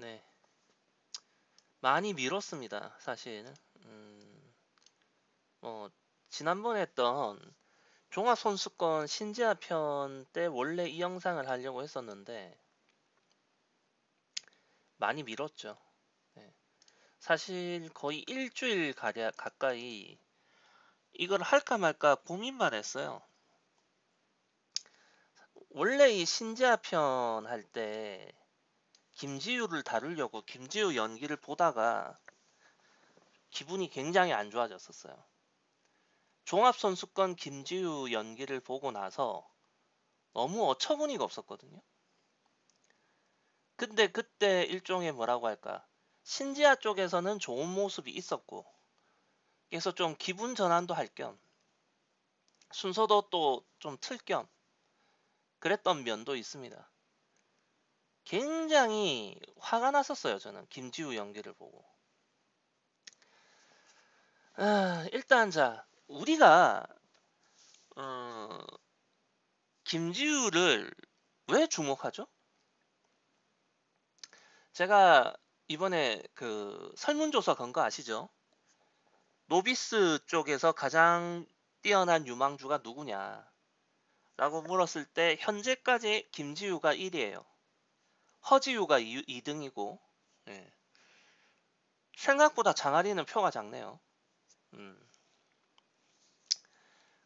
네. 많이 미뤘습니다, 사실. 뭐, 지난번에 했던 종합선수권 신지아 편 때 원래 이 영상을 하려고 했었는데, 많이 미뤘죠. 네. 사실 거의 일주일 가까이 이걸 할까 말까 고민만 했어요. 원래 이 신지아 편 할 때 김지우를 다루려고 김지우 연기를 보다가 기분이 굉장히 안 좋아졌었어요. 종합선수권 김지우 연기를 보고 나서 너무 어처구니가 없었거든요. 근데 그때 일종의 뭐라고 할까, 신지아 쪽에서는 좋은 모습이 있었고, 그래서 좀 기분 전환도 할 겸 순서도 또 좀 틀 겸 그랬던 면도 있습니다. 굉장히 화가 났었어요, 저는 김지우 연기를 보고. 일단 자, 우리가 어, 김지우를 왜 주목하죠? 제가 이번에 그 설문조사 건 거 아시죠? 노비스 쪽에서 가장 뛰어난 유망주가 누구냐 라고 물었을 때 현재까지 김지우가 1위예요. 허지우가 2등이고, 생각보다 장아리는 표가 작네요. 음.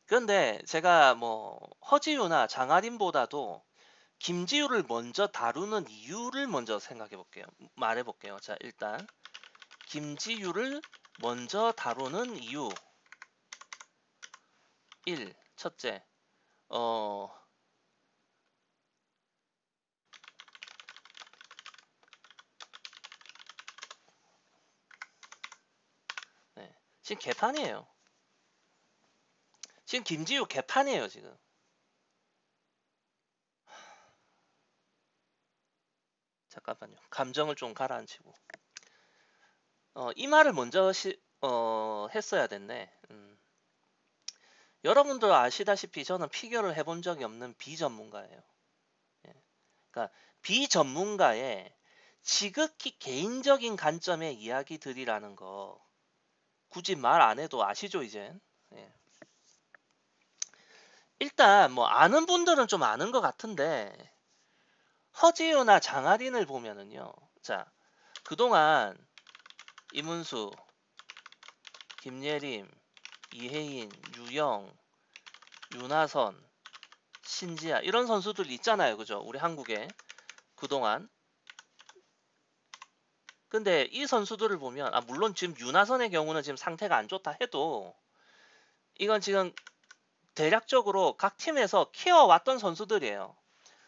그런데 제가 뭐 허지우나 장아린보다도 김지우를 먼저 다루는 이유를 먼저 생각해 볼게요. 말해 볼게요. 자, 일단 김지우를 먼저 다루는 이유 1. 첫째, 어, 네. 지금 개판이에요. 지금 김지우 개판이에요, 지금. 잠깐만요. 감정을 좀 가라앉히고. 이 말을 먼저 했어야 됐네. 여러분들 아시다시피 저는 피겨를 해본 적이 없는 비전문가예요. 예. 그러니까 비전문가의 지극히 개인적인 관점의 이야기들이라는 거 굳이 말 안 해도 아시죠, 이젠? 예. 일단 뭐 아는 분들은 좀 아는 것 같은데 허지우나 장아린을 보면은요. 자, 그동안 이문수, 김예림, 이혜인, 유영, 윤하선, 신지아 이런 선수들 있잖아요. 그죠? 우리 한국에 그동안. 근데 이 선수들을 보면 물론 지금 윤하선의 경우는 지금 상태가 안 좋다 해도 이건 지금 대략적으로 각 팀에서 키워왔던 선수들이에요.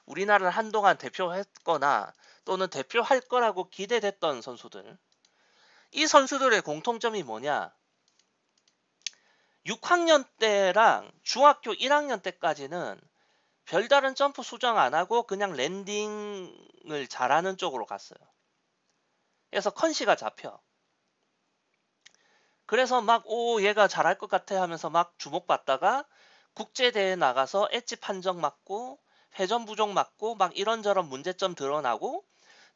우리나라를 한동안 대표했거나 또는 대표할 거라고 기대됐던 선수들. 이 선수들의 공통점이 뭐냐? 6학년 때랑 중학교 1학년 때까지는 별다른 점프 수정 안 하고 그냥 랜딩을 잘하는 쪽으로 갔어요. 그래서 컨시가 잡혀. 그래서 막, 오, 얘가 잘할 것 같아 하면서 막 주목받다가 국제대회 나가서 엣지 판정 맞고 회전 부족 맞고 막 이런저런 문제점 드러나고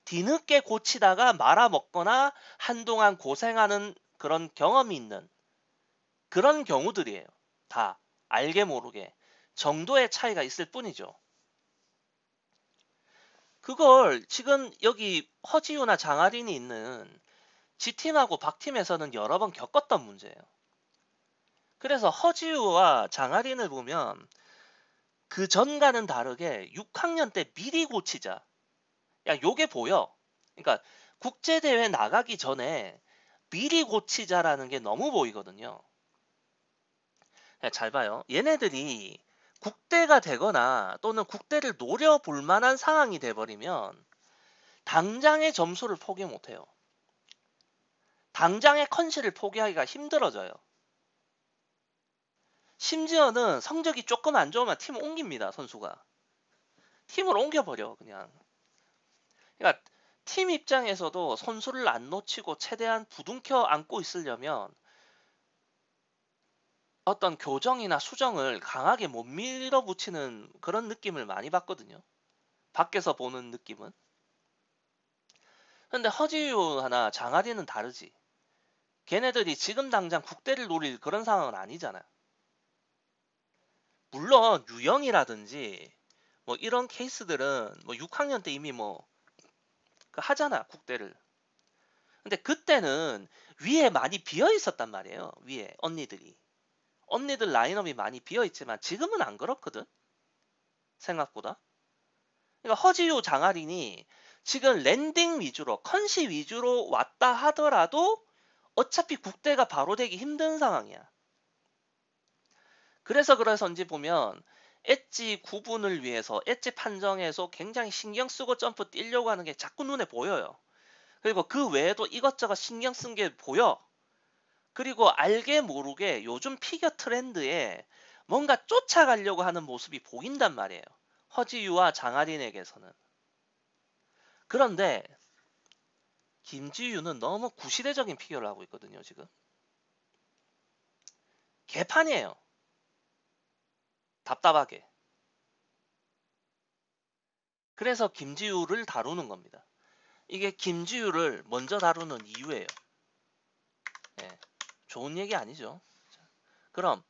뒤늦게 고치다가 말아먹거나 한동안 고생하는 그런 경험이 있는 그런 경우들이에요. 다 알게 모르게 정도의 차이가 있을 뿐이죠. 그걸 지금 여기 허지우나 장아린이 있는 G팀하고 박팀에서는 여러 번 겪었던 문제예요. 그래서 허지우와 장아린을 보면 그 전과는 다르게 6학년 때 미리 고치자. 야, 요게 보여. 그러니까 국제대회 나가기 전에 미리 고치자라는 게 너무 보이거든요. 잘 봐요. 얘네들이 국대가 되거나 또는 국대를 노려볼 만한 상황이 돼버리면 당장의 점수를 포기 못해요. 당장의 컨시를 포기하기가 힘들어져요. 심지어는 성적이 조금 안 좋으면 팀 옮깁니다, 선수가. 팀을 옮겨버려, 그냥. 그러니까 팀 입장에서도 선수를 안 놓치고 최대한 부둥켜 안고 있으려면 어떤 교정이나 수정을 강하게 못 밀어붙이는 그런 느낌을 많이 받거든요. 밖에서 보는 느낌은. 근데 허지유나 장아리는 다르지. 걔네들이 지금 당장 국대를 노릴 그런 상황은 아니잖아. 물론 유형이라든지 뭐 이런 케이스들은 뭐 6학년 때 이미 뭐 하잖아, 국대를. 근데 그때는 위에 많이 비어 있었단 말이에요. 위에 언니들이. 언니들 라인업이 많이 비어 있지만 지금은 안 그렇거든. 생각보다. 그러니까 허지유 장아린이 지금 랜딩 위주로 컨시 위주로 왔다 하더라도 어차피 국대가 바로 되기 힘든 상황이야. 그래서인지 보면 엣지 구분을 위해서 엣지 판정에서 굉장히 신경 쓰고 점프 뛰려고 하는 게 자꾸 눈에 보여요. 그리고 그 외에도 이것저것 신경 쓴 게 보여. 그리고 알게 모르게 요즘 피겨 트렌드에 뭔가 쫓아가려고 하는 모습이 보인단 말이에요. 허지유와 장아린에게서는. 그런데 김지유는 너무 구시대적인 피겨를 하고 있거든요, 지금. 개판이에요. 답답하게. 그래서 김지유를 다루는 겁니다. 이게 김지유를 먼저 다루는 이유예요. 예, 좋은 얘기 아니죠. 그럼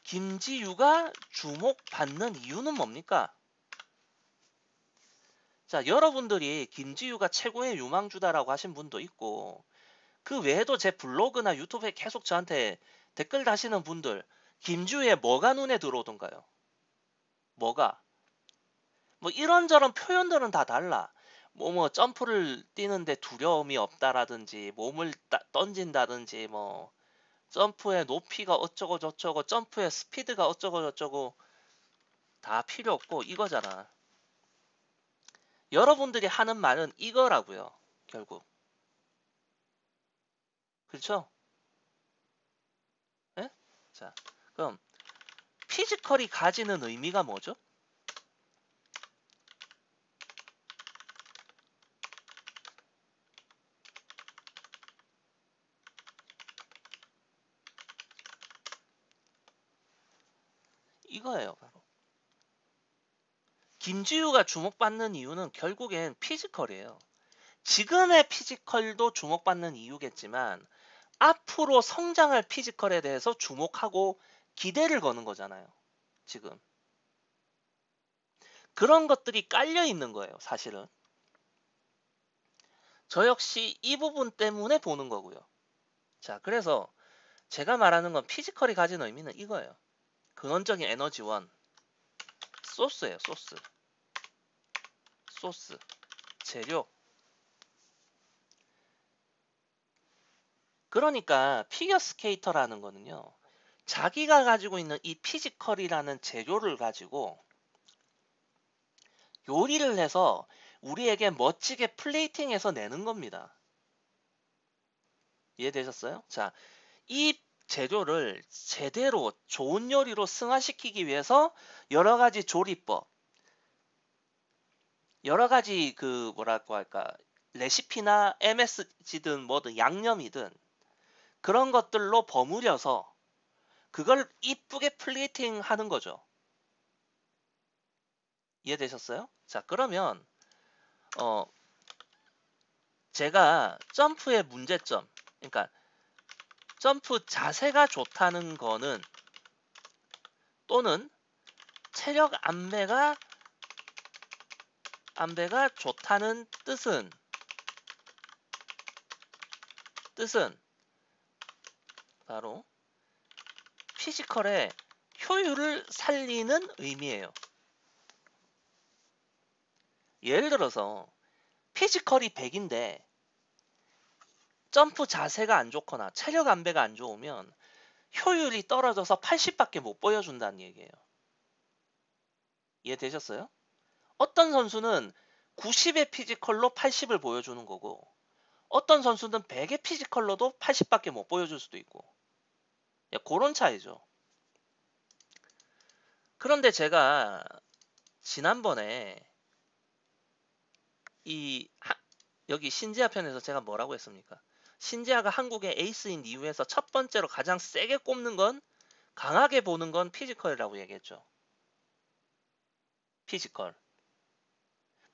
김지유가 주목받는 이유는 뭡니까? 자, 여러분들이 김지유가 최고의 유망주다라고 하신 분도 있고 그 외에도 제 블로그나 유튜브에 계속 저한테 댓글 다시는 분들 김지유에 뭐가 눈에 들어오던가요? 뭐가? 뭐 이런저런 표현들은 다 달라. 뭐 점프를 뛰는데 두려움이 없다라든지 몸을 던진다든지 뭐 점프의 높이가 어쩌고 저쩌고 점프의 스피드가 어쩌고 저쩌고 다 필요 없고 이거잖아. 여러분들이 하는 말은 이거라고요. 결국. 그렇죠? 예? 자, 그럼 피지컬이 가지는 의미가 뭐죠? 이거예요, 바로. 김지우가 주목받는 이유는 결국엔 피지컬이에요. 지금의 피지컬도 주목받는 이유겠지만 앞으로 성장할 피지컬에 대해서 주목하고 기대를 거는 거잖아요. 지금. 그런 것들이 깔려 있는 거예요, 사실은. 저 역시 이 부분 때문에 보는 거고요. 자, 그래서 제가 말하는 건 피지컬이 가진 의미는 이거예요. 근원적인 에너지원. 소스예요, 소스. 소스. 재료. 그러니까 피겨 스케이터라는 거는요. 자기가 가지고 있는 이 피지컬이라는 재료를 가지고 요리를 해서 우리에게 멋지게 플레이팅해서 내는 겁니다. 이해되셨어요? 자, 이 재료를 제대로 좋은 요리로 승화시키기 위해서 여러 가지 조리법, 여러 가지 그 뭐랄까 할까 레시피나 MSG든 뭐든 양념이든 그런 것들로 버무려서 그걸 이쁘게 플레이팅 하는 거죠. 이해되셨어요? 자, 그러면 어 제가 점프의 문제점, 그러니까 점프 자세가 좋다는 거는 또는 체력 안배가 좋다는 뜻은 바로 피지컬의 효율을 살리는 의미예요. 예를 들어서 피지컬이 100인데 점프 자세가 안 좋거나 체력 안배가 안 좋으면 효율이 떨어져서 80밖에 못 보여준다는 얘기예요. 이해되셨어요? 어떤 선수는 90의 피지컬로 80을 보여주는 거고 어떤 선수는 100의 피지컬로도 80밖에 못 보여줄 수도 있고 그런 차이죠. 그런데 제가 지난번에 이 여기 신지아 편에서 제가 뭐라고 했습니까? 신지아가 한국의 에이스인 이유에서 첫 번째로 가장 세게 꼽는 건 강하게 보는 건 피지컬이라고 얘기했죠. 피지컬.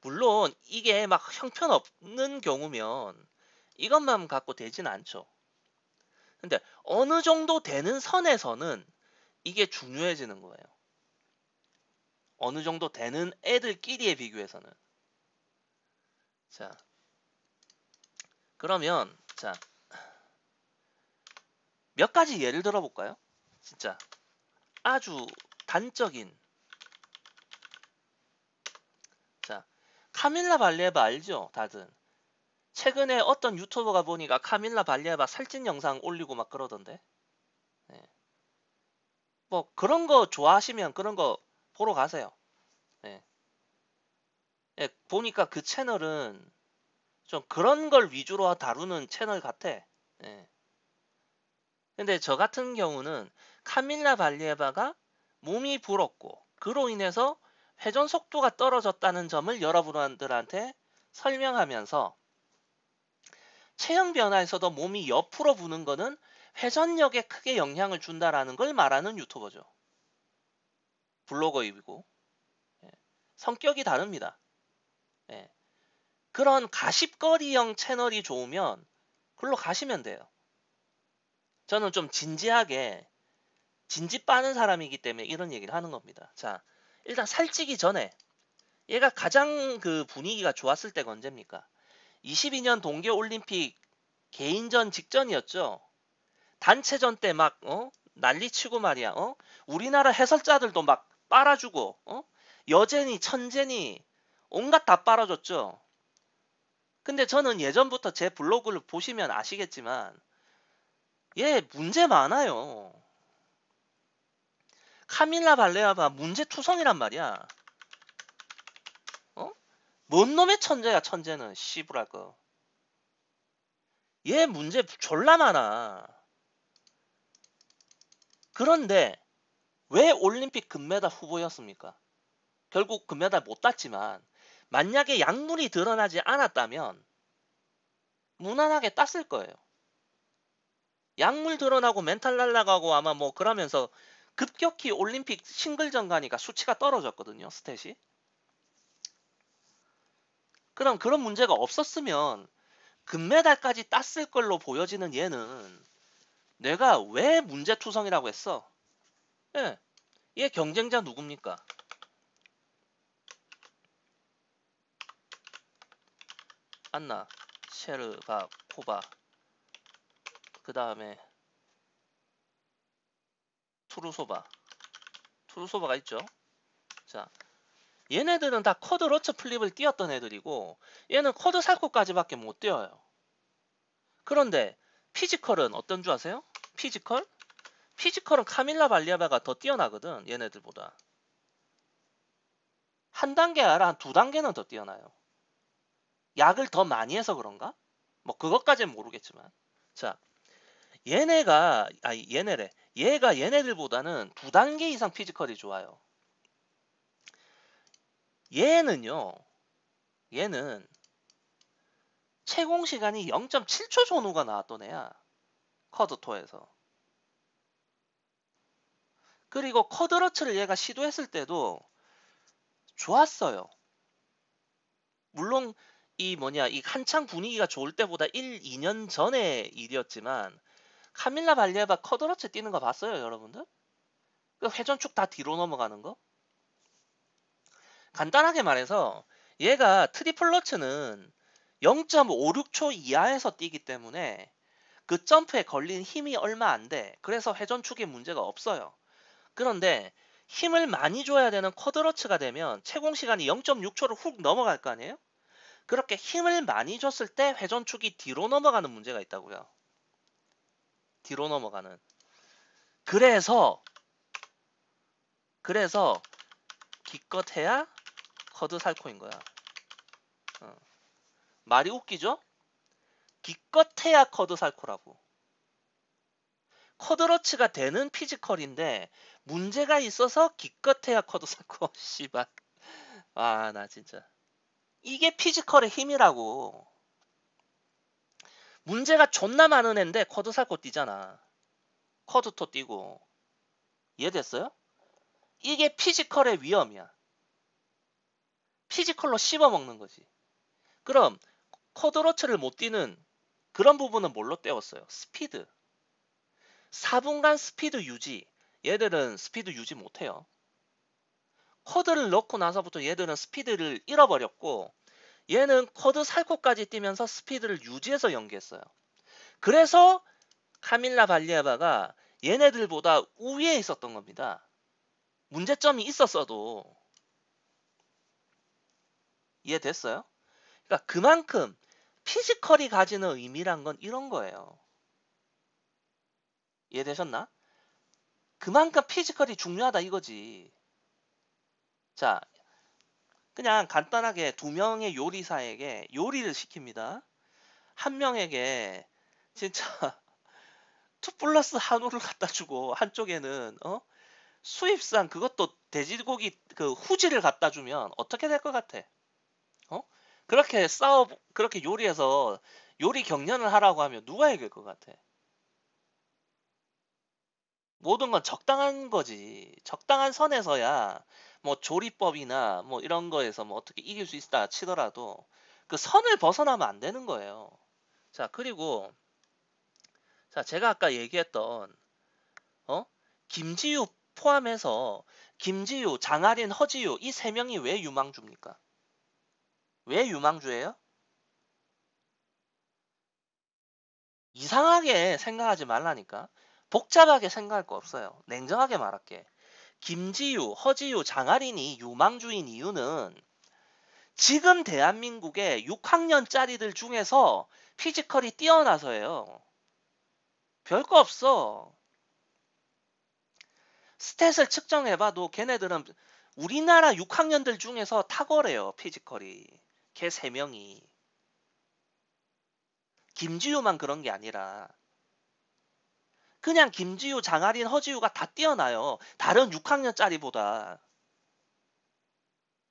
물론 이게 막 형편없는 경우면 이것만 갖고 되진 않죠. 근데 어느 정도 되는 선에서는 이게 중요해지는 거예요. 어느 정도 되는 애들끼리에 비교해서는. 자, 그러면 자, 몇 가지 예를 들어 볼까요? 진짜 아주 단적인. 자, 카밀라 발리에바 알죠? 다들. 최근에 어떤 유튜버가 보니까 카밀라 발리에바 살찐 영상 올리고 막 그러던데. 네. 뭐 그런 거 좋아하시면 그런 거 보러 가세요. 네. 예, 보니까 그 채널은 좀 그런 걸 위주로 다루는 채널 같아. 예. 근데 저 같은 경우는 카밀라 발리에바가 몸이 불었고 그로 인해서 회전 속도가 떨어졌다는 점을 여러분들한테 설명하면서 체형 변화에서도 몸이 옆으로 부는 거는 회전력에 크게 영향을 준다라는 걸 말하는 유튜버죠. 블로거이고 예. 성격이 다릅니다. 예. 그런 가십거리형 채널이 좋으면 글로 가시면 돼요. 저는 좀 진지하게 진지 빠는 사람이기 때문에 이런 얘기를 하는 겁니다. 자, 일단 살찌기 전에 얘가 가장 그 분위기가 좋았을 때가 언제입니까? 22년 동계올림픽 개인전 직전이었죠. 단체전 때 막 난리치고 말이야. 우리나라 해설자들도 막 빨아주고 여제니 천제니 온갖 다 빨아줬죠. 근데 저는 예전부터 제 블로그를 보시면 아시겠지만 얘 문제 많아요. 카밀라 발레아바 문제투성이란 말이야. 어? 뭔 놈의 천재야 천재는 씨부랄 거. 얘 문제 졸라 많아. 그런데 왜 올림픽 금메달 후보였습니까? 결국 금메달 못 땄지만 만약에 약물이 드러나지 않았다면 무난하게 땄을 거예요. 약물 드러나고 멘탈 날라가고 아마 뭐 그러면서 급격히 올림픽 싱글전 가니까 수치가 떨어졌거든요. 스탯이. 그럼 그런 문제가 없었으면 금메달까지 땄을 걸로 보여지는 얘는 내가 왜 문제투성이라고 했어? 예, 얘 경쟁자 누굽니까? 안나, 셰르바, 코바, 그 다음에 투루소바가 있죠. 자, 얘네들은 다 쿼드 러처 플립을 뛰었던 애들이고 얘는 쿼드 살코까지밖에 못 뛰어요. 그런데 피지컬은 어떤 줄 아세요? 피지컬은 카밀라 발리아바가 더 뛰어나거든. 얘네들보다. 한 단계 아니라 한 두 단계는 더 뛰어나요. 약을 더 많이 해서 그런가? 뭐 그것까지는 모르겠지만. 자, 얘가 얘네들보다는 두 단계 이상 피지컬이 좋아요. 얘는 채공 시간이 0.7초 전후가 나왔던 애야. 쿼드2에서. 그리고 쿼드러츠를 얘가 시도했을 때도 좋았어요. 물론 이 한창 분위기가 좋을 때보다 1, 2년 전의 일이었지만 카밀라 발리에바 쿼드러츠 뛰는 거 봤어요, 여러분들? 그 회전축 다 뒤로 넘어가는 거? 간단하게 말해서 얘가 트리플러츠는 0.56초 이하에서 뛰기 때문에 그 점프에 걸린 힘이 얼마 안 돼. 그래서 회전축에 문제가 없어요. 그런데 힘을 많이 줘야 되는 쿼드러츠가 되면 채공 시간이 0.6초를 훅 넘어갈 거 아니에요? 그렇게 힘을 많이 줬을 때 회전축이 뒤로 넘어가는 문제가 있다고요. 뒤로 넘어가는. 그래서 기껏해야 쿼드 살코인 거야. 말이 웃기죠? 기껏해야 쿼드 살코라고. 쿼드러츠가 되는 피지컬인데 문제가 있어서 기껏해야 쿼드 살코. 씨발. 아, 나 진짜. 이게 피지컬의 힘이라고. 문제가 존나 많은 앤데 쿼드 살코 뛰잖아. 쿼드2 뛰고. 이해됐어요? 이게 피지컬의 위험이야. 피지컬로 씹어먹는 거지. 그럼 쿼드로츠를 못 뛰는 그런 부분은 뭘로 때웠어요? 스피드. 4분간 스피드 유지. 얘들은 스피드 유지 못해요. 쿼드를 넣고 나서부터 얘들은 스피드를 잃어버렸고 얘는 쿼드 살코까지 뛰면서 스피드를 유지해서 연기했어요. 그래서 카밀라 발리에바가 얘네들보다 우위에 있었던 겁니다. 문제점이 있었어도. 이해됐어요? 그러니까 그만큼 피지컬이 가지는 의미란 건 이런 거예요. 이해되셨나? 그만큼 피지컬이 중요하다 이거지. 자, 그냥 간단하게 두 명의 요리사에게 요리를 시킵니다. 한 명에게 진짜 2 플러스 한우를 갖다 주고 한쪽에는 수입산 그것도 돼지고기 그 후지를 갖다 주면 어떻게 될 것 같아? 어? 그렇게 요리해서 요리 경연을 하라고 하면 누가 이길 것 같아? 모든 건 적당한 거지. 적당한 선에서야 뭐 조리법이나 뭐 이런 거에서 뭐 어떻게 이길 수 있다 치더라도 그 선을 벗어나면 안 되는 거예요. 자, 그리고 자, 제가 아까 얘기했던 어? 김지유 포함해서 김지유, 장아린, 허지유 이 세 명이 왜 유망주입니까? 왜 유망주예요? 이상하게 생각하지 말라니까. 복잡하게 생각할 거 없어요. 냉정하게 말할게. 김지유, 허지유, 장아린이 유망주인 이유는 지금 대한민국의 6학년짜리들 중에서 피지컬이 뛰어나서예요. 별거 없어. 스탯을 측정해봐도 걔네들은 우리나라 6학년들 중에서 탁월해요. 피지컬이. 걔 3명이. 김지유만 그런 게 아니라 그냥 김지유, 장아린, 허지유가 다 뛰어나요. 다른 6학년짜리보다.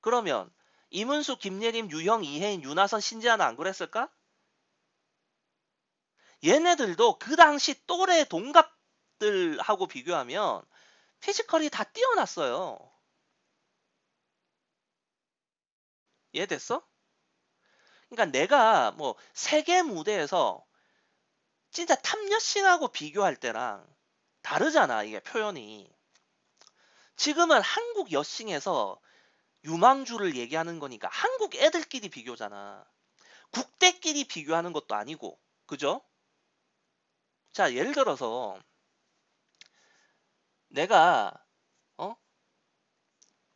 그러면 이문수, 김예림, 유형, 이혜인, 윤하선, 신지아는 안 그랬을까? 얘네들도 그 당시 또래 동갑들하고 비교하면 피지컬이 다 뛰어났어요. 이해됐어? 그러니까 내가 뭐 세계 무대에서 진짜 탑여싱하고 비교할 때랑 다르잖아, 이게 표현이. 지금은 한국 여싱에서 유망주를 얘기하는 거니까 한국 애들끼리 비교잖아. 국대끼리 비교하는 것도 아니고, 그죠? 자, 예를 들어서 내가 어?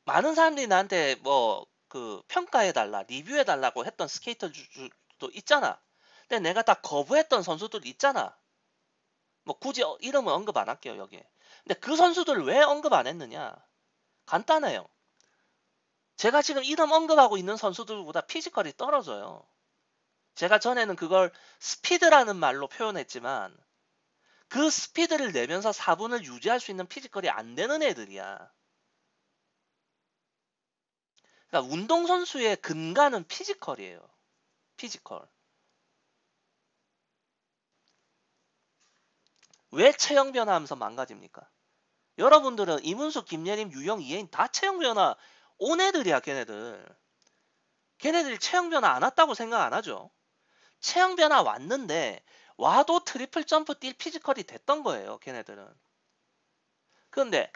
많은 사람들이 나한테 뭐 그 평가해달라, 리뷰해달라고 했던 스케이터들도 있잖아. 근데 내가 다 거부했던 선수들 있잖아. 뭐 굳이 이름은 언급 안 할게요, 여기에. 근데 그 선수들 왜 언급 안 했느냐? 간단해요. 제가 지금 이름 언급하고 있는 선수들보다 피지컬이 떨어져요. 제가 전에는 그걸 스피드라는 말로 표현했지만 그 스피드를 내면서 4분을 유지할 수 있는 피지컬이 안 되는 애들이야. 그러니까 운동선수의 근간은 피지컬이에요. 피지컬. 왜 체형 변화하면서 망가집니까? 여러분들은 이문수, 김예림, 유영, 이혜인 다 체형 변화 온 애들이야, 걔네들. 걔네들이 체형 변화 안 왔다고 생각 안 하죠. 체형 변화 왔는데 와도 트리플 점프 뛸 피지컬이 됐던 거예요, 걔네들은. 그런데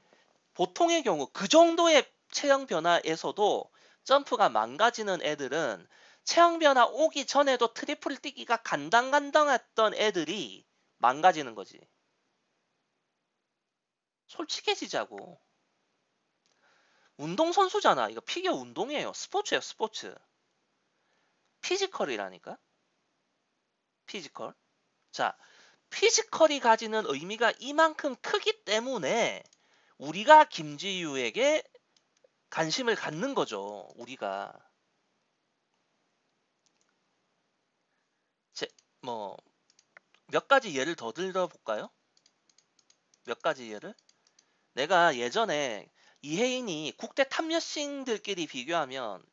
보통의 경우 그 정도의 체형 변화에서도 점프가 망가지는 애들은 체형 변화 오기 전에도 트리플 뛰기가 간당간당했던 애들이 망가지는 거지. 솔직해지자고. 운동선수잖아. 이거 피겨 운동이에요. 스포츠예요, 스포츠. 피지컬이라니까? 피지컬. 자, 피지컬이 가지는 의미가 이만큼 크기 때문에 우리가 김지유에게 관심을 갖는 거죠. 우리가. 뭐, 몇 가지 예를 더 들어볼까요? 몇 가지 예를? 내가 예전에 이혜인이 국대 탑여싱들끼리 비교하면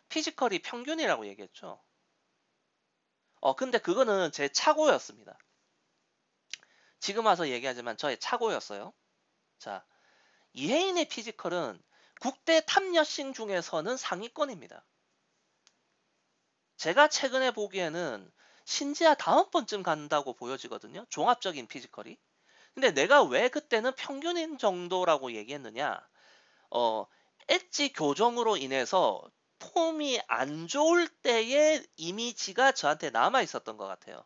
피지컬이 평균이라고 얘기했죠. 근데 그거는 제 착오였습니다. 지금 와서 얘기하지만 저의 착오였어요. 자, 이혜인의 피지컬은 국대 탑여싱 중에서는 상위권입니다. 제가 최근에 보기에는 신지아 다음번쯤 간다고 보여지거든요. 종합적인 피지컬이. 근데 내가 왜 그때는 평균인 정도라고 얘기했느냐? 어, 엣지 교정으로 인해서 폼이 안 좋을 때의 이미지가 저한테 남아 있었던 것 같아요.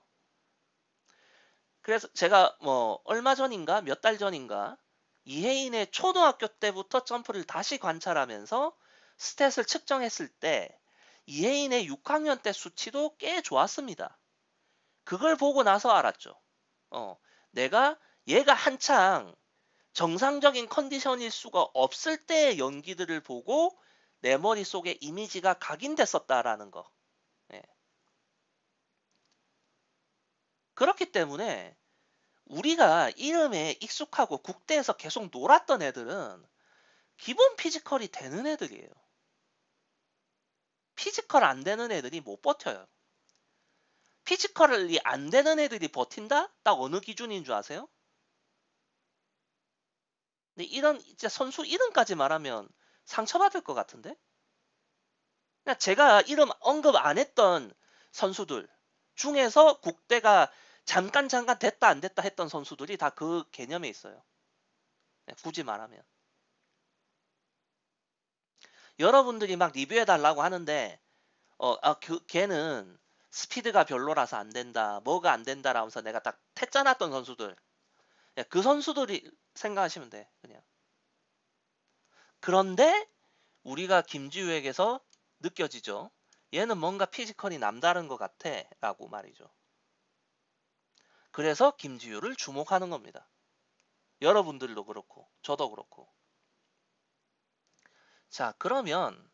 그래서 제가 뭐 얼마 전인가 몇 달 전인가 이혜인의 초등학교 때부터 점프를 다시 관찰하면서 스탯을 측정했을 때 이혜인의 6학년 때 수치도 꽤 좋았습니다. 그걸 보고 나서 알았죠. 어, 내가 얘가 한창 정상적인 컨디션일 수가 없을 때의 연기들을 보고 내 머릿속에 이미지가 각인됐었다라는 거. 예. 그렇기 때문에 우리가 이름에 익숙하고 국대에서 계속 놀았던 애들은 기본 피지컬이 되는 애들이에요. 피지컬 안 되는 애들이 못 버텨요. 피지컬이 안 되는 애들이 버틴다? 딱 어느 기준인 줄 아세요? 근데 이런 이제 선수 이름까지 말하면 상처받을 것 같은데? 그냥 제가 이름 언급 안 했던 선수들 중에서 국대가 잠깐 됐다 안 됐다 했던 선수들이 다 그 개념에 있어요. 굳이 말하면. 여러분들이 막 리뷰해 달라고 하는데 걔는 스피드가 별로라서 안 된다. 뭐가 안 된다라면서 내가 딱 태짜놨던 선수들. 그 선수들이 생각하시면 돼. 그냥. 그런데 우리가 김지우에게서 느껴지죠. 얘는 뭔가 피지컬이 남다른 것 같아 라고 말이죠. 그래서 김지우를 주목하는 겁니다. 여러분들도 그렇고 저도 그렇고. 자, 그러면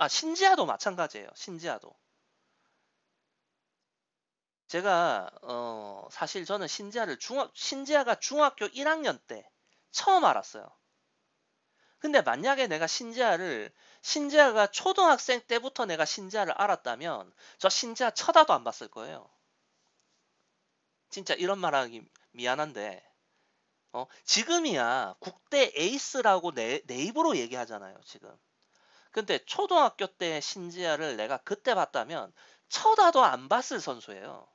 신지아도 마찬가지예요. 신지아도. 제가 사실 저는 신지아가 중학교 1학년 때 처음 알았어요. 근데 만약에 내가 신지아가 초등학생 때부터 내가 신지아를 알았다면 저 신지아 쳐다도 안 봤을 거예요. 진짜 이런 말하기 미안한데 지금이야 국대 에이스라고 내 입으로 얘기하잖아요, 지금. 근데 초등학교 때 신지아를 내가 그때 봤다면 쳐다도 안 봤을 선수예요.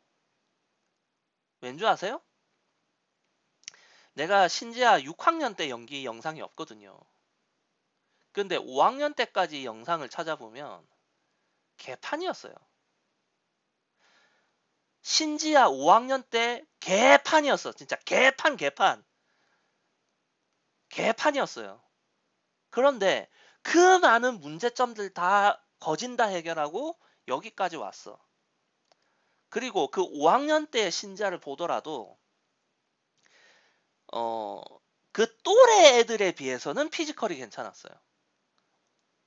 왠 줄 아세요? 내가 신지아 6학년 때 연기 영상이 없거든요. 근데 5학년 때까지 영상을 찾아보면 개판이었어요. 신지아 5학년 때 개판이었어. 진짜 개판이었어요. 그런데 그 많은 문제점들 다 거진다 해결하고 여기까지 왔어. 그리고 그 5학년 때의 신지아를 보더라도 그 또래 애들에 비해서는 피지컬이 괜찮았어요.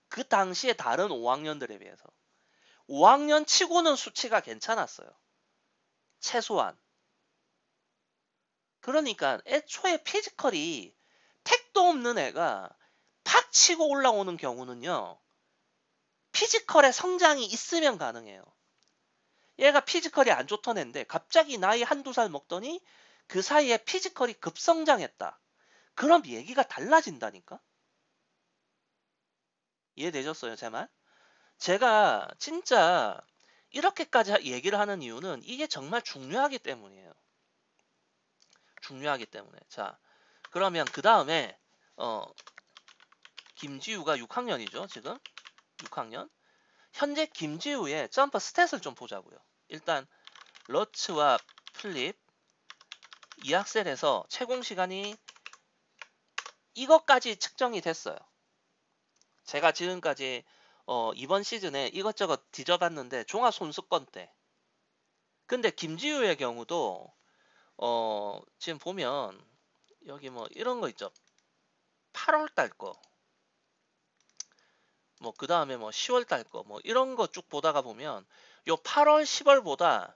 그 당시에 다른 5학년들에 비해서. 5학년 치고는 수치가 괜찮았어요. 최소한. 그러니까 애초에 피지컬이 택도 없는 애가 팍 치고 올라오는 경우는요. 피지컬의 성장이 있으면 가능해요. 얘가 피지컬이 안 좋던 애인데 갑자기 나이 한두 살 먹더니 그 사이에 피지컬이 급성장했다. 그럼 얘기가 달라진다니까? 이해되셨어요, 제 말? 제가 진짜 이렇게까지 얘기를 하는 이유는 이게 정말 중요하기 때문이에요. 중요하기 때문에. 자, 그러면 그 다음에 김지우가 6학년이죠, 지금? 6학년. 현재 김지우의 점프 스탯을 좀 보자고요. 일단 러츠와 플립 2악셀에서 채공 시간이 이것까지 측정이 됐어요. 제가 지금까지 이번 시즌에 이것저것 뒤져봤는데 종합 손수권 때. 근데 김지우의 경우도 지금 보면 여기 뭐 이런 거 있죠. 8월 달 거. 뭐 그 다음에 뭐 10월 달 거. 뭐 이런 거 쭉 보다가 보면 요 8월, 10월보다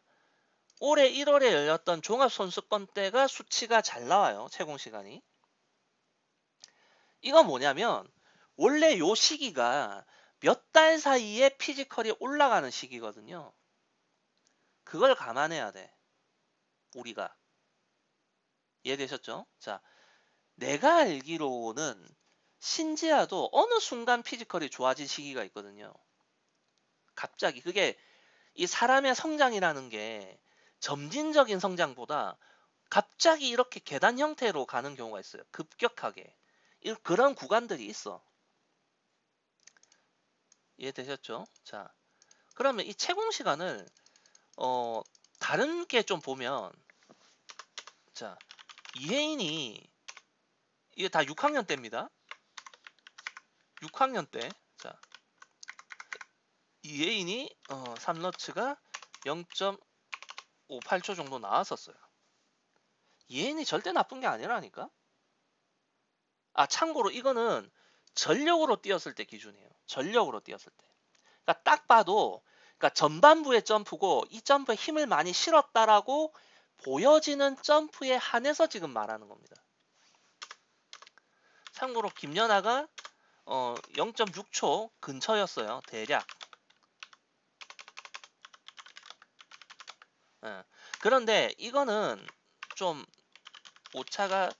올해 1월에 열렸던 종합 손수권 때가 수치가 잘 나와요. 채공 시간이. 이건 뭐냐면 원래 요 시기가 몇 달 사이에 피지컬이 올라가는 시기거든요. 그걸 감안해야 돼. 우리가. 이해되셨죠? 자, 내가 알기로는 신지아도 어느 순간 피지컬이 좋아진 시기가 있거든요. 갑자기 그게 이 사람의 성장이라는 게 점진적인 성장보다 갑자기 이렇게 계단 형태로 가는 경우가 있어요. 급격하게. 그런 구간들이 있어. 이해되셨죠? 자, 그러면 이 채공 시간을 다른 게 좀 보면, 자, 이혜인이 이게 다 6학년 때입니다. 6학년 때. 자, 이혜인이 3러츠가 0.58초 정도 나왔었어요. 이혜인이 절대 나쁜 게 아니라니까. 아, 참고로 이거는 전력으로 뛰었을 때 기준이에요. 전력으로 뛰었을 때. 그러니까 딱 봐도 그러니까 전반부의 점프고 이 점프에 힘을 많이 실었다라고 보여지는 점프에 한해서 지금 말하는 겁니다. 참고로 김연아가 0.6초 근처였어요. 대략. 예. 그런데 이거는 좀 오차가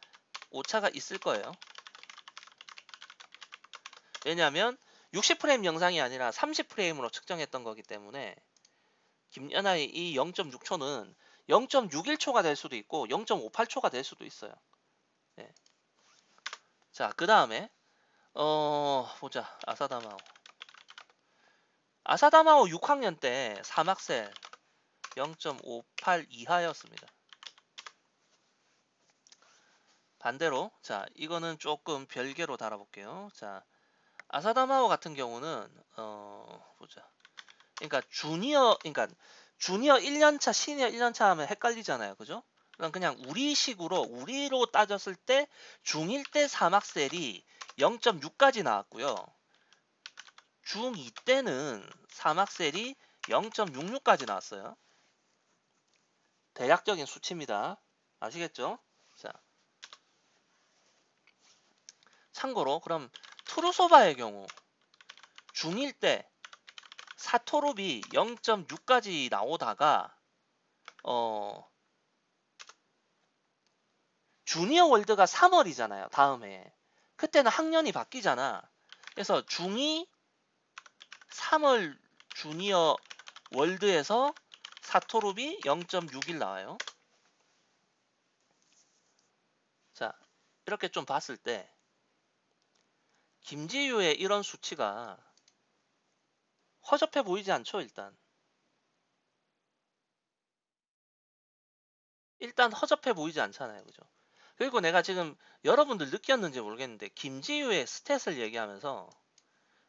있을 거예요. 왜냐하면 60프레임 영상이 아니라 30프레임으로 측정했던 거기 때문에 김연아의 이 0.6초는 0.61초가 될 수도 있고 0.58초가 될 수도 있어요. 네. 자, 그 다음에 보자. 아사다마오 6학년 때 사막셀 0.58 이하였습니다. 반대로 자, 이거는 조금 별개로 달아볼게요. 자, 아사다마오 같은 경우는 보자. 그러니까 주니어 1년차, 시니어 1년차 하면 헷갈리잖아요. 그죠? 그냥 우리로 따졌을 때 중1 때 사막셀이 0.6까지 나왔고요. 중2 때는 사막셀이 0.66까지 나왔어요. 대략적인 수치입니다. 아시겠죠? 자, 참고로 그럼 투루소바의 경우 중1 때 사토룹이 0.6까지 나오다가 주니어 월드가 3월이잖아요. 다음에. 그때는 학년이 바뀌잖아. 그래서 중2 3월 주니어 월드에서 사토룹이 0.61 나와요. 자, 이렇게 좀 봤을 때 김지유의 이런 수치가 허접해 보이지 않죠, 일단. 일단 허접해 보이지 않잖아요. 그죠? 그리고 내가 지금 여러분들 느꼈는지 모르겠는데 김지유의 스탯을 얘기하면서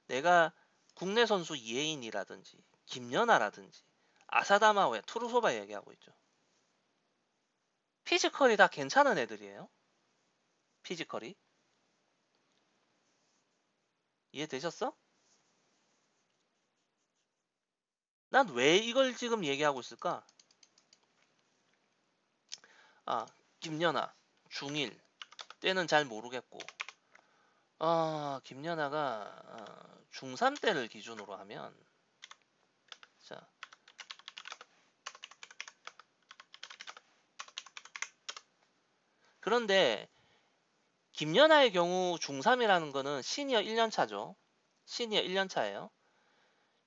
내가 국내 선수 이혜인이라든지 김연아라든지 아사다마오의 투루소바 얘기하고 있죠. 피지컬이 다 괜찮은 애들이에요. 피지컬이. 이해되셨어? 난 왜 이걸 지금 얘기하고 있을까? 아, 김연아 중1 때는 잘 모르겠고 김연아가 중3 때를 기준으로 하면 자, 그런데 김연아의 경우 중3이라는 거는 시니어 1년차죠. 시니어 1년차예요.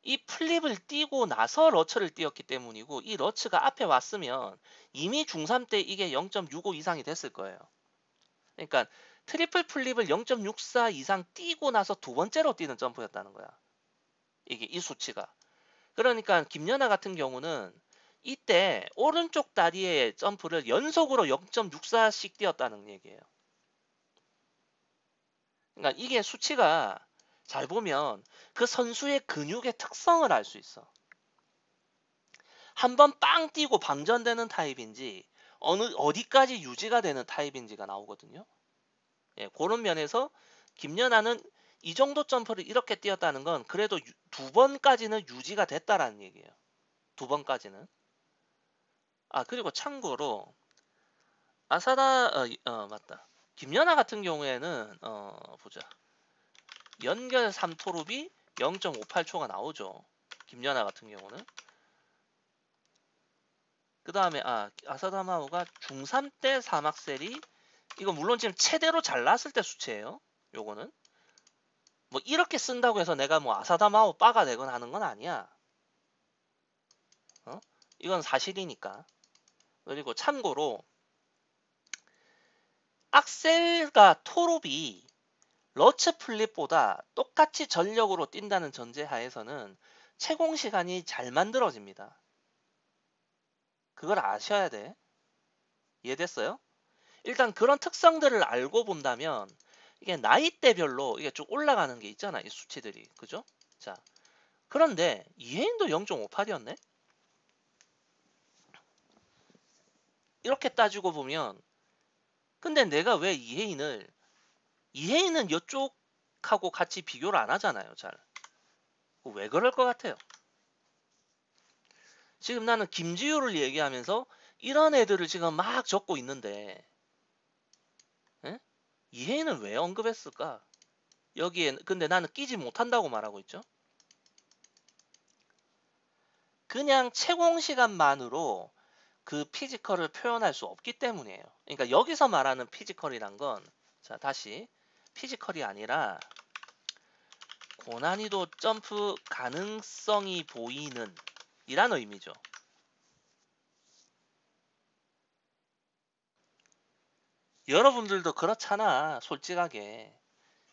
이 플립을 뛰고 나서 러츠를 뛰었기 때문이고 이 러츠가 앞에 왔으면 이미 중3 때 이게 0.65 이상이 됐을 거예요. 그러니까 트리플 플립을 0.64 이상 뛰고 나서 두 번째로 뛰는 점프였다는 거야. 이게 이 수치가. 그러니까 김연아 같은 경우는 이때 오른쪽 다리의 점프를 연속으로 0.64씩 뛰었다는 얘기예요. 그러니까 이게 수치가 잘 보면 그 선수의 근육의 특성을 알 수 있어. 한번 빵 뛰고 방전되는 타입인지 어디까지 유지가 되는 타입인지가 나오거든요. 예, 그런 면에서 김연아는 이 정도 점프를 이렇게 뛰었다는 건 그래도 두 번까지는 유지가 됐다라는 얘기예요. 두 번까지는. 아, 그리고 참고로 맞다. 김연아 같은 경우에는 보자. 연결 3토룹이 0.58초가 나오죠. 김연아 같은 경우는. 그 다음에 아사다마오가 중3 때 사막셀이 이거 물론 지금 최대로 잘났을 때 수치예요. 요거는 뭐 이렇게 쓴다고 해서 내가 뭐 아사다마오 빠가 되거나 하는 건 아니야. 이건 사실이니까. 그리고 참고로 악셀과 토롭이 러츠 플립보다 똑같이 전력으로 뛴다는 전제하에서는 채공 시간이 잘 만들어집니다. 그걸 아셔야 돼. 이해됐어요? 일단 그런 특성들을 알고 본다면 이게 나이대별로 이게 쭉 올라가는 게 있잖아, 이 수치들이. 그죠? 자, 그런데 이해인도 0.58이었네? 이렇게 따지고 보면 근데 내가 왜 이해인은 이쪽하고 같이 비교를 안 하잖아요, 잘. 왜 그럴 것 같아요? 지금 나는 김지우를 얘기하면서 이런 애들을 지금 막 적고 있는데 에? 이해인은 왜 언급했을까? 여기에 근데 나는 끼지 못한다고 말하고 있죠. 그냥 채공 시간만으로 그 피지컬을 표현할 수 없기 때문이에요. 그러니까 여기서 말하는 피지컬이란 건 자, 다시 피지컬이 아니라 고난이도 점프 가능성이 보이는 이란 의미죠. 여러분들도 그렇잖아, 솔직하게.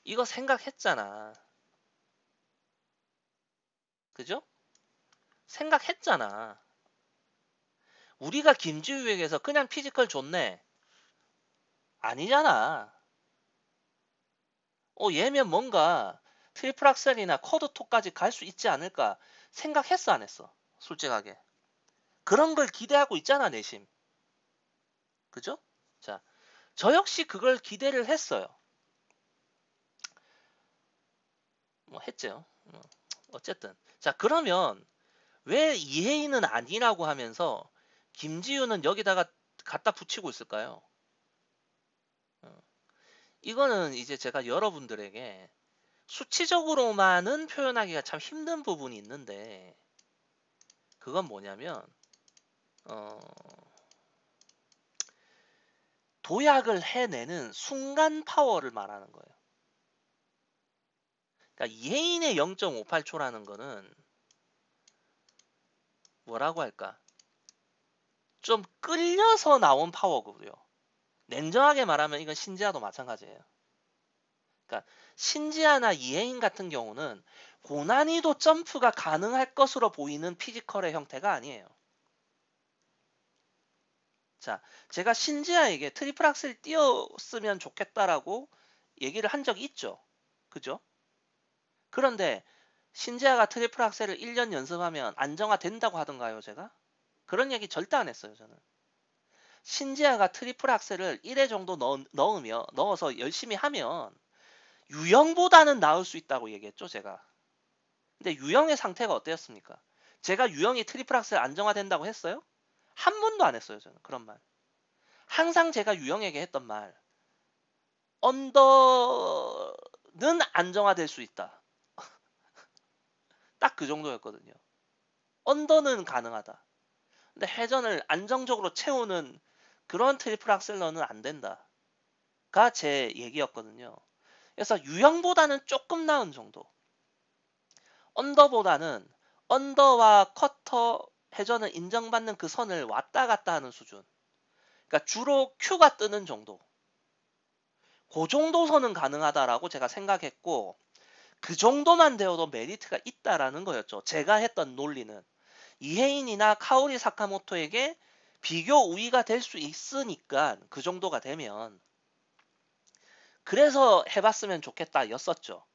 이거 생각했잖아. 그죠? 생각했잖아. 우리가 김지우에게서 그냥 피지컬 좋네. 아니잖아. 얘면 뭔가 트리플 악셀이나 쿼드토까지 갈 수 있지 않을까 생각했어, 안 했어? 솔직하게. 그런 걸 기대하고 있잖아, 내심. 그죠? 자, 저 역시 그걸 기대를 했어요. 뭐 했죠. 어쨌든. 자, 그러면 왜 이혜인은 아니라고 하면서 김지우는 여기다가 갖다 붙이고 있을까요? 어, 이거는 이제 제가 여러분들에게 수치적으로만은 표현하기가 참 힘든 부분이 있는데 그건 뭐냐면 어, 도약을 해내는 순간 파워를 말하는 거예요. 그러니까 이혜인의 0.58초라는 거는 뭐라고 할까? 좀 끌려서 나온 파워고요. 냉정하게 말하면 이건 신지아도 마찬가지예요. 그러니까 신지아나 이혜인 같은 경우는 고난이도 점프가 가능할 것으로 보이는 피지컬의 형태가 아니에요. 자, 제가 신지아에게 트리플 악셀 띄웠으면 좋겠다라고 얘기를 한 적이 있죠. 그죠? 그런데 신지아가 트리플 악셀을 1년 연습하면 안정화된다고 하던가요, 제가? 그런 얘기 절대 안 했어요, 저는. 신지아가 트리플 악셀을 1회 정도 넣어서 열심히 하면 유형보다는 나을 수 있다고 얘기했죠, 제가. 근데 유형의 상태가 어땠습니까? 제가 유형이 트리플 악셀 안정화된다고 했어요? 한 번도 안 했어요, 저는. 그런 말. 항상 제가 유형에게 했던 말. 언더는 안정화될 수 있다. 딱 그 정도였거든요. 언더는 가능하다. 근데 회전을 안정적으로 채우는 그런 트리플 악셀러는 안 된다. 가 제 얘기였거든요. 그래서 유형보다는 조금 나은 정도. 언더보다는 언더와 커터 회전을 인정받는 그 선을 왔다 갔다 하는 수준. 그러니까 주로 Q가 뜨는 정도. 그 정도 선은 가능하다라고 제가 생각했고 그 정도만 되어도 메리트가 있다라는 거였죠. 제가 했던 논리는. 이혜인이나 카오리 사카모토에게 비교 우위가 될 수 있으니까 그 정도가 되면 그래서 해봤으면 좋겠다 였었죠.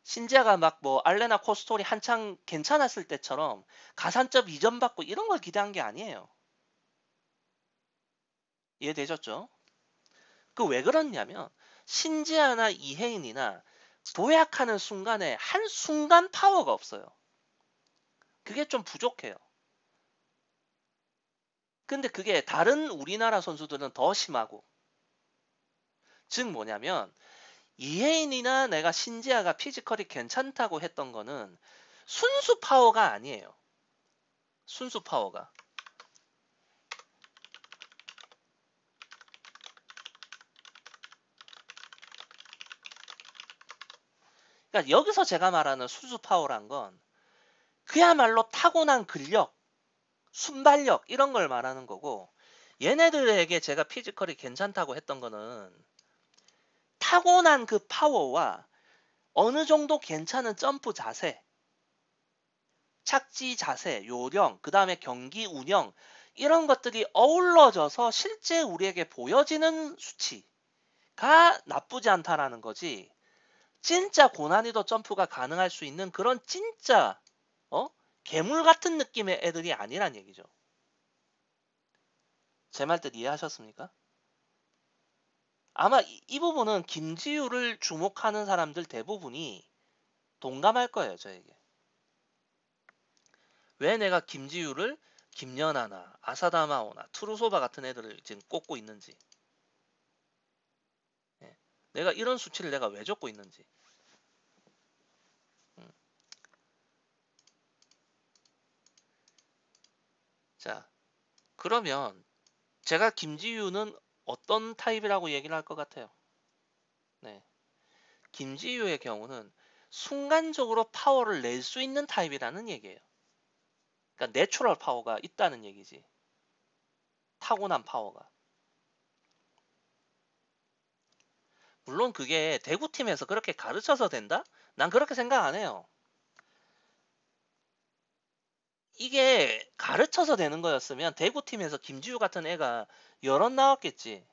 신지아가 막 뭐 알레나 코스톨이 한창 괜찮았을 때처럼 가산점 이전 받고 이런 걸 기대한 게 아니에요. 이해되셨죠? 그 왜 그렇냐면 신지아나 이혜인이나 도약하는 순간에 한순간 파워가 없어요. 그게 좀 부족해요. 근데 그게 다른 우리나라 선수들은 더 심하고 즉 뭐냐면 이혜인이나 내가 신지아가 피지컬이 괜찮다고 했던 거는 순수 파워가 아니에요. 순수 파워가. 그러니까 여기서 제가 말하는 순수 파워란 건 그야말로 타고난 근력, 순발력 이런 걸 말하는 거고, 얘네들에게 제가 피지컬이 괜찮다고 했던 거는 타고난 그 파워와 어느 정도 괜찮은 점프 자세, 착지 자세, 요령, 그 다음에 경기 운영 이런 것들이 어우러져서 실제 우리에게 보여지는 수치가 나쁘지 않다라는 거지. 진짜 고난이도 점프가 가능할 수 있는 그런 진짜 괴물 같은 느낌의 애들이 아니란 얘기죠. 제 말뜻 이해하셨습니까? 아마 이 부분은 김지우를 주목하는 사람들 대부분이 동감할 거예요, 저에게. 왜 내가 김지우를 김연아나 아사다마오나 트루소바 같은 애들을 지금 꼽고 있는지, 예. 내가 이런 수치를 내가 왜 줬고 있는지. 자, 그러면 제가 김지우는 어떤 타입이라고 얘기를 할 것 같아요? 네. 김지우의 경우는 순간적으로 파워를 낼 수 있는 타입이라는 얘기예요. 그러니까 내추럴 파워가 있다는 얘기지. 타고난 파워가. 물론 그게 대구팀에서 그렇게 가르쳐서 된다? 난 그렇게 생각 안 해요. 이게 가르쳐서 되는 거였으면 대구팀에서 김지우 같은 애가 여럿 나왔겠지.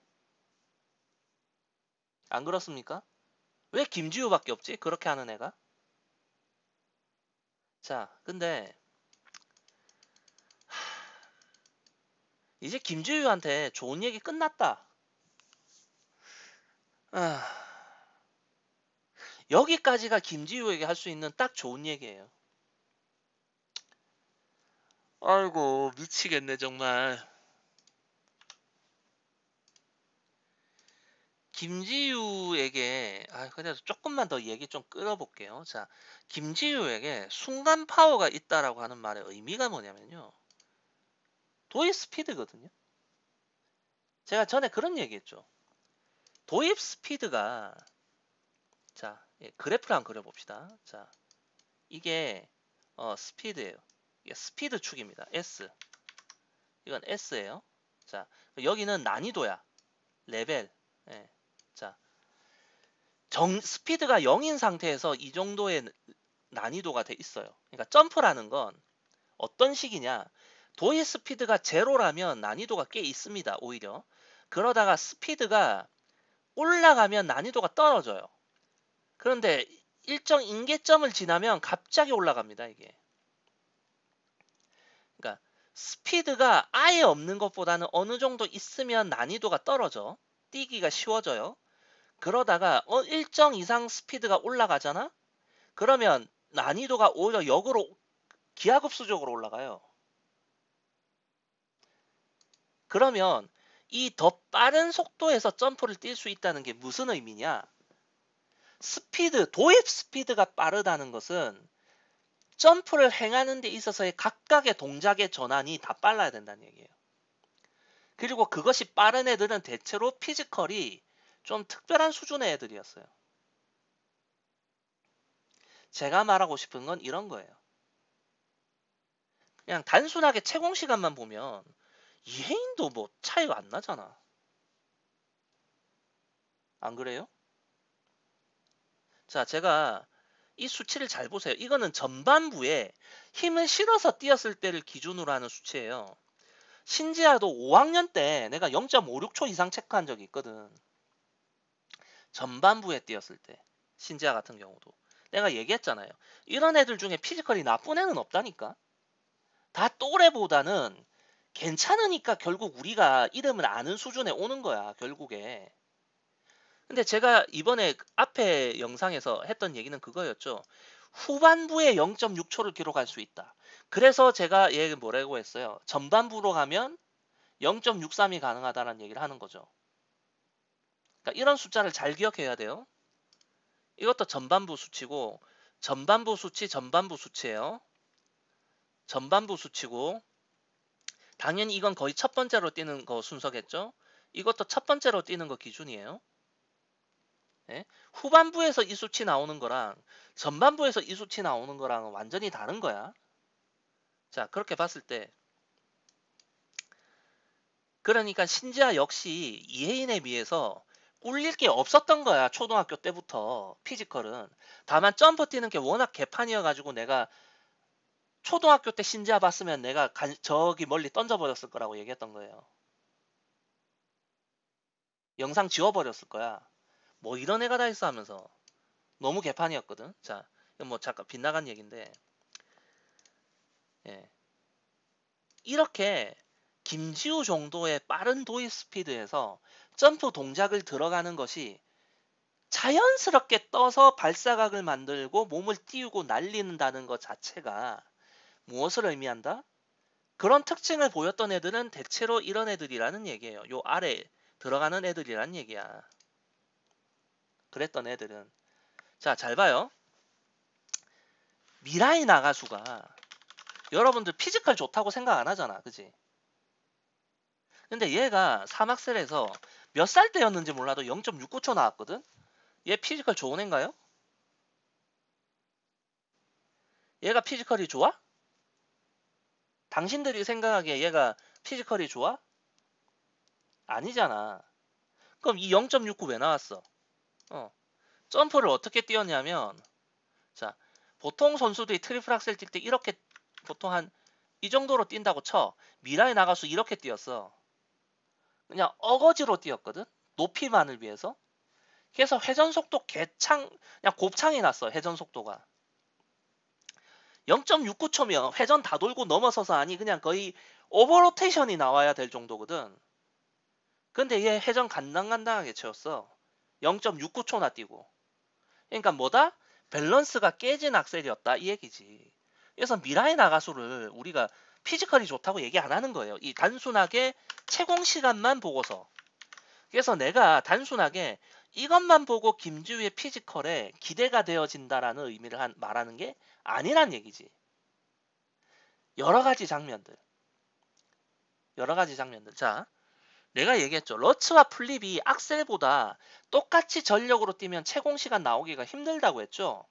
안 그렇습니까? 왜 김지우밖에 없지? 그렇게 하는 애가? 자, 근데 이제 김지우한테 좋은 얘기 끝났다. 아, 여기까지가 김지우에게 할 수 있는 딱 좋은 얘기예요. 아이고 미치겠네 정말. 김지우에게 그래서 조금만 더 얘기 좀 끌어볼게요. 자, 김지우에게 순간 파워가 있다라고 하는 말의 의미가 뭐냐면요. 도입 스피드거든요. 제가 전에 그런 얘기했죠. 도입 스피드가 자, 그래프를 한번 그려봅시다. 자, 이게 스피드예요. 이게 스피드 축입니다. S. 이건 S예요. 자, 여기는 난이도야. 레벨. 예. 자, 스피드가 0인 상태에서 이 정도의 난이도가 돼 있어요. 그러니까 점프라는 건 어떤 식이냐? 도입 스피드가 제로라면 난이도가 꽤 있습니다. 오히려. 그러다가 스피드가 올라가면 난이도가 떨어져요. 그런데 일정 인계점을 지나면 갑자기 올라갑니다. 이게. 그러니까 스피드가 아예 없는 것보다는 어느 정도 있으면 난이도가 떨어져. 뛰기가 쉬워져요. 그러다가 일정 이상 스피드가 올라가잖아? 그러면 난이도가 오히려 역으로 기하급수적으로 올라가요. 그러면 이 더 빠른 속도에서 점프를 뛸 수 있다는 게 무슨 의미냐? 도입 스피드가 빠르다는 것은 점프를 행하는 데 있어서의 각각의 동작의 전환이 다 빨라야 된다는 얘기예요. 그리고 그것이 빠른 애들은 대체로 피지컬이 좀 특별한 수준의 애들이었어요. 제가 말하고 싶은 건 이런 거예요. 그냥 단순하게 채공 시간만 보면 이해인도 뭐 차이가 안 나잖아. 안 그래요? 자, 제가 이 수치를 잘 보세요. 이거는 전반부에 힘을 실어서 뛰었을 때를 기준으로 하는 수치예요. 신지아도 5학년 때 내가 0.56초 이상 체크한 적이 있거든. 전반부에 뛰었을 때. 신지아 같은 경우도. 내가 얘기했잖아요. 이런 애들 중에 피지컬이 나쁜 애는 없다니까. 다 또래보다는 괜찮으니까 결국 우리가 이름을 아는 수준에 오는 거야. 결국에. 근데 제가 이번에 앞에 영상에서 했던 얘기는 그거였죠. 후반부에 0.6초를 기록할 수 있다. 그래서 제가 얘 뭐라고 했어요. 전반부로 가면 0.63이 가능하다는 얘기를 하는 거죠. 그러니까 이런 숫자를 잘 기억해야 돼요. 이것도 전반부 수치고 전반부 수치예요. 전반부 수치고 당연히 이건 거의 첫 번째로 뛰는 거 순서겠죠. 이것도 첫 번째로 뛰는 거 기준이에요. 예? 후반부에서 이 수치 나오는 거랑 전반부에서 이 수치 나오는 거랑 완전히 다른 거야. 자, 그렇게 봤을 때 그러니까 신지아 역시 이혜인에 비해서 꿀릴 게 없었던 거야. 초등학교 때부터 피지컬은. 다만 점프 뛰는 게 워낙 개판이어가지고 내가 초등학교 때 신지아 봤으면 내가 저기 멀리 던져버렸을 거라고 얘기했던 거예요. 영상 지워버렸을 거야. 뭐 이런 애가 다 있어 하면서. 너무 개판이었거든. 자, 뭐 잠깐 빗나간 얘기인데, 예. 이렇게 김지우 정도의 빠른 도입 스피드에서 점프 동작을 들어가는 것이 자연스럽게 떠서 발사각을 만들고 몸을 띄우고 날린다는 것 자체가 무엇을 의미한다? 그런 특징을 보였던 애들은 대체로 이런 애들이라는 얘기예요. 요 아래 들어가는 애들이란 얘기야. 그랬던 애들은. 자, 잘 봐요. 미라이 나가수가 여러분들 피지컬 좋다고 생각 안 하잖아. 그지? 근데 얘가 사막셀에서 몇 살 때였는지 몰라도 0.69초 나왔거든? 얘 피지컬 좋은 애인가요? 얘가 피지컬이 좋아? 당신들이 생각하기에 얘가 피지컬이 좋아? 아니잖아. 그럼 이 0.69 왜 나왔어? 점프를 어떻게 뛰었냐면, 자, 보통 선수들이 트리플 악셀 뛸 때 이렇게 보통 한 이 정도로 뛴다고 쳐. 미라에 나가서 이렇게 뛰었어. 그냥 어거지로 뛰었거든? 높이만을 위해서. 그래서 회전 속도 개창, 그냥 곱창이 났어, 회전 속도가. 0.69초면 회전 다 돌고 넘어서서 아니 그냥 거의 오버로테이션이 나와야 될 정도거든. 근데 얘 회전 간당간당하게 채웠어. 0.69초나 뛰고. 그러니까 뭐다? 밸런스가 깨진 악셀이었다 이 얘기지. 그래서 미라의 나가수를 우리가 피지컬이 좋다고 얘기 안 하는 거예요. 이 단순하게 채공 시간만 보고서. 그래서 내가 단순하게 이것만 보고 김지우의 피지컬에 기대가 되어진다라는 의미를 말하는 게 아니란 얘기지. 여러 가지 장면들. 여러 가지 장면들. 자, 내가 얘기했죠. 러츠와 플립이 악셀보다 똑같이 전력으로 뛰면 채공 시간 나오기가 힘들다고 했죠.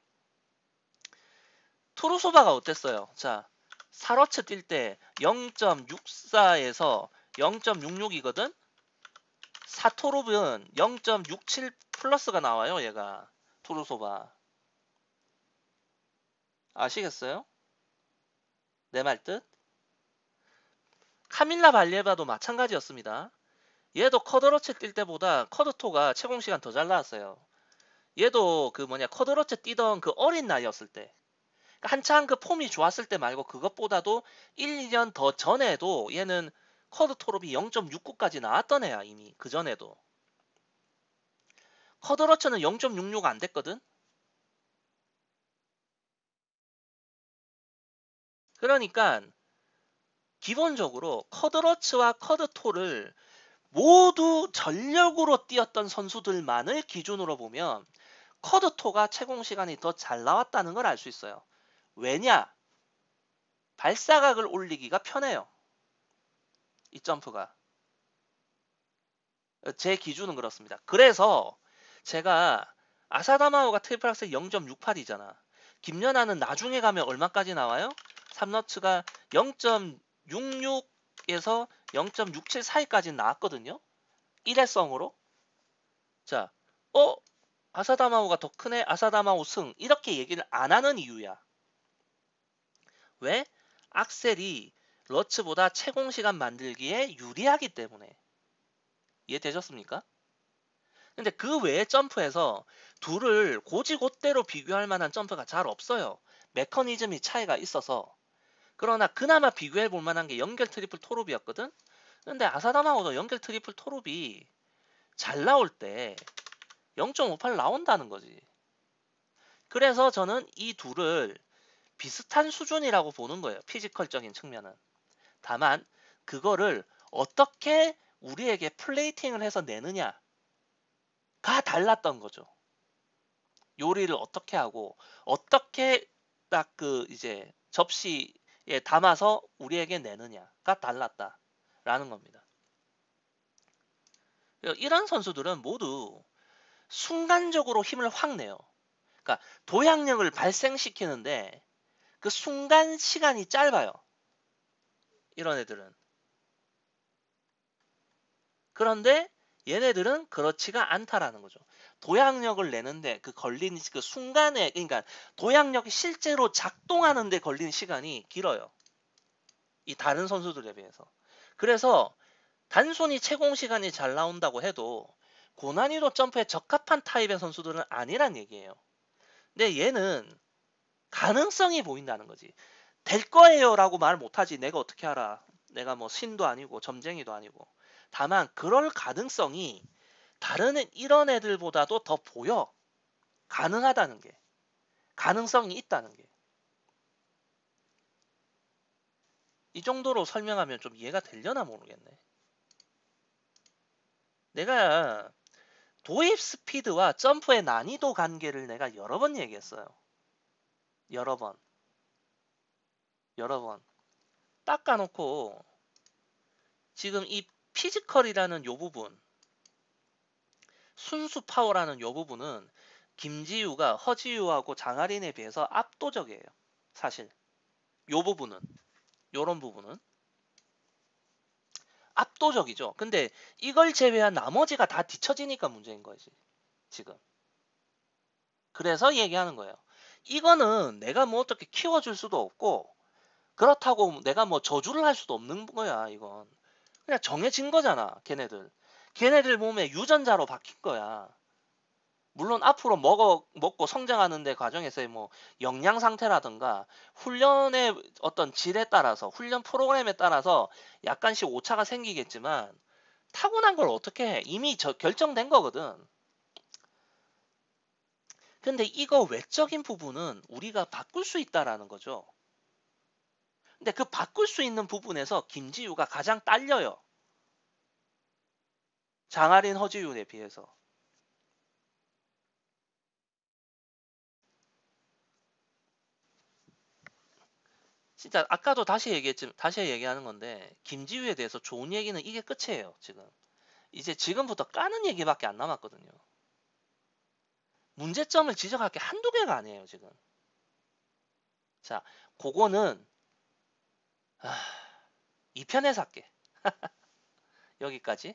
투루소바가 어땠어요? 자, 4러츠 뛸 때 0.64에서 0.66이거든? 사토롭은 0.67 플러스가 나와요, 얘가. 투루소바. 아시겠어요? 내 말 뜻? 카밀라 발리에바도 마찬가지였습니다. 얘도 커드러츠 뛸 때보다 커드토가 채공시간 더 잘 나왔어요. 얘도 그 뭐냐 커드러츠 뛰던 그 어린 나이였을 때 그러니까 한창 그 폼이 좋았을 때 말고 그것보다도 1, 2년 더 전에도 얘는 커드 토롭이 0.69까지 나왔던 애야 이미 그 전에도. 커드러츠는 0.66 안 됐거든. 그러니까 기본적으로 커드러츠와 커드토를 모두 전력으로 뛰었던 선수들만을 기준으로 보면 커드토가 채공 시간이 더 잘 나왔다는 걸 알 수 있어요. 왜냐? 발사각을 올리기가 편해요. 이 점프가. 제 기준은 그렇습니다. 그래서 제가 아사다마오가 트리플 악셀 0.68이잖아. 김연아는 나중에 가면 얼마까지 나와요? 3너츠가 0.66에서 0.67 사이까지 나왔거든요. 일회성으로. 자, 아사다마오가 더 크네? 아사다마오 승. 이렇게 얘기를 안 하는 이유야. 왜? 악셀이 러츠보다 채공 시간 만들기에 유리하기 때문에. 이해되셨습니까? 근데 그 외의 점프에서 둘을 고지곧대로 비교할 만한 점프가 잘 없어요. 메커니즘이 차이가 있어서. 그러나 그나마 비교해 볼 만한 게 연결 트리플 토룹이었거든? 근데 아사다마오도 연결 트리플 토룹이 잘 나올 때 0.58 나온다는 거지. 그래서 저는 이 둘을 비슷한 수준이라고 보는 거예요. 피지컬적인 측면은. 다만 그거를 어떻게 우리에게 플레이팅을 해서 내느냐가 달랐던 거죠. 요리를 어떻게 하고 어떻게 딱 그 이제 접시에 담아서 우리에게 내느냐가 달랐다라는 겁니다. 이런 선수들은 모두 순간적으로 힘을 확 내요. 그러니까 도약력을 발생시키는데 그 순간 시간이 짧아요. 이런 애들은. 그런데 얘네들은 그렇지가 않다라는 거죠. 도약력을 내는데 그 걸린 그 순간에, 그러니까 도약력이 실제로 작동하는데 걸린 시간이 길어요. 이 다른 선수들에 비해서. 그래서 단순히 채공 시간이 잘 나온다고 해도 고난이도 점프에 적합한 타입의 선수들은 아니란 얘기예요. 근데 얘는 가능성이 보인다는 거지. 될 거예요 라고 말 못하지. 내가 어떻게 알아. 내가 뭐 신도 아니고 점쟁이도 아니고. 다만 그럴 가능성이 다른 이런 애들보다도 더 보여. 가능하다는 게. 가능성이 있다는 게. 이 정도로 설명하면 좀 이해가 되려나 모르겠네. 내가 도입 스피드와 점프의 난이도 관계를 내가 여러 번 얘기했어요. 여러 번. 여러 번. 딱 까놓고 지금 이 피지컬이라는 요 부분, 순수 파워라는 요 부분은 김지우가 허지우하고 장아린에 비해서 압도적이에요. 사실. 요 부분은. 요런 부분은. 압도적이죠. 근데 이걸 제외한 나머지가 다 뒤처지니까 문제인 거지. 지금. 그래서 얘기하는 거예요. 이거는 내가 뭐 어떻게 키워줄 수도 없고 그렇다고 내가 뭐 저주를 할 수도 없는 거야. 이건 그냥 정해진 거잖아. 걔네들 몸에 유전자로 박힌 거야. 물론 앞으로 먹고 성장하는 데 과정에서의 뭐 영양 상태라든가 훈련의 어떤 질에 따라서 훈련 프로그램에 따라서 약간씩 오차가 생기겠지만 타고난 걸 어떻게 해? 이미 결정된 거거든. 근데 이거 외적인 부분은 우리가 바꿀 수 있다라는 거죠. 근데 그 바꿀 수 있는 부분에서 김지우가 가장 딸려요. 장아린 허지윤에 비해서. 진짜 아까도 다시 얘기하는 건데 김지우에 대해서 좋은 얘기는 이게 끝이에요. 지금. 이제 지금부터 까는 얘기밖에 안 남았거든요. 문제점을 지적할 게 한두 개가 아니에요. 지금. 자, 그거는 2편에서 할게. 여기까지.